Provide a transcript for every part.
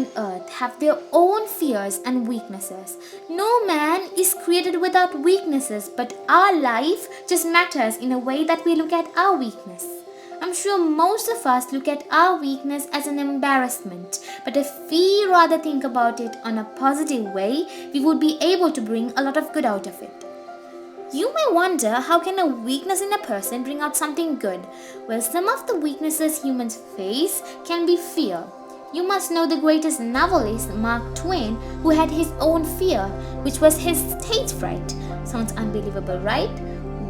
on earth have their own fears and weaknesses. No man is created without weaknesses, but our life just matters in a way that we look at our weakness. I'm sure most of us look at our weakness as an embarrassment, but if we rather think about it on a positive way, we would be able to bring a lot of good out of it. You may wonder, how can a weakness in a person bring out something good? Well, some of the weaknesses humans face can be fear. You must know the greatest novelist, Mark Twain, who had his own fear, which was his stage fright. Sounds unbelievable, right?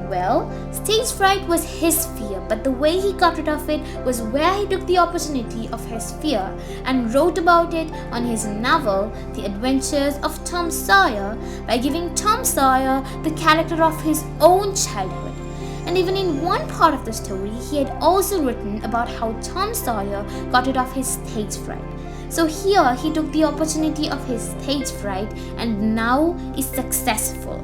Well, stage fright was his fear, but the way he got rid of it was where he took the opportunity of his fear and wrote about it on his novel, The Adventures of Tom Sawyer, by giving Tom Sawyer the character of his own childhood. And even in one part of the story, he had also written about how Tom Sawyer got rid of his stage fright. So here he took the opportunity of his stage fright and now is successful.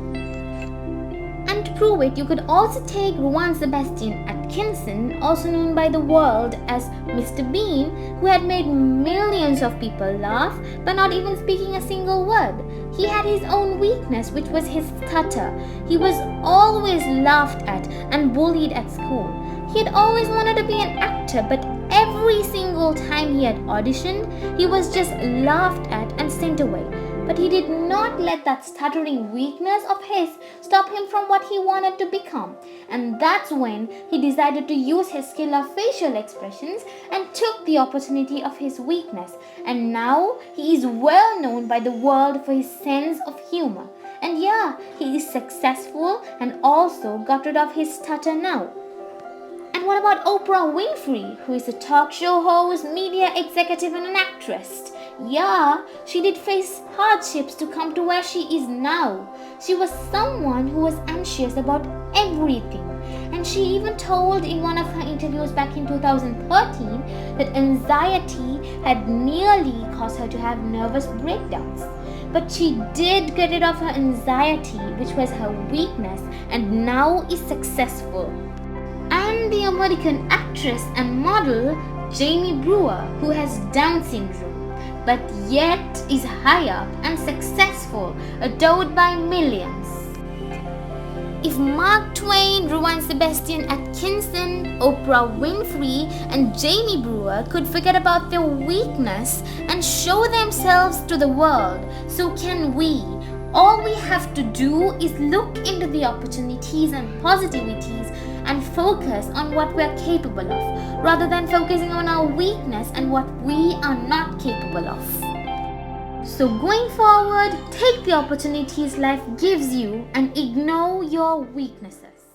And to prove it, you could also take Rowan Sebastian Atkinson, also known by the world as Mr. Bean, who had made millions of people laugh by not even speaking a single word. He had his own weakness, which was his stutter. He was always laughed at and bullied at school. He had always wanted to be an actor, but every single time he had auditioned, he was just laughed at and sent away. But he did not let that stuttering weakness of his stop him from what he wanted to become. And that's when he decided to use his skill of facial expressions and took the opportunity of his weakness. And now he is well known by the world for his sense of humor. And yeah, he is successful and also got rid of his stutter now. And what about Oprah Winfrey, who is a talk show host, media executive, and an actress? Yeah, she did face hardships to come to where she is now. She was someone who was anxious about everything. And she even told in one of her interviews back in 2013 that anxiety had nearly caused her to have nervous breakdowns. But she did get rid of her anxiety, which was her weakness, and now is successful. And the American actress and model Jamie Brewer, who has Down syndrome, but yet is high up and successful, adored by millions. If Mark Twain, Rowan Sebastian Atkinson, Oprah Winfrey, and Jamie Brewer could forget about their weakness and show themselves to the world, so can we. All we have to do is look into the opportunities and positivities and focus on what we are capable of, rather than focusing on our weakness and what we are not capable of. So going forward, take the opportunities life gives you and ignore your weaknesses.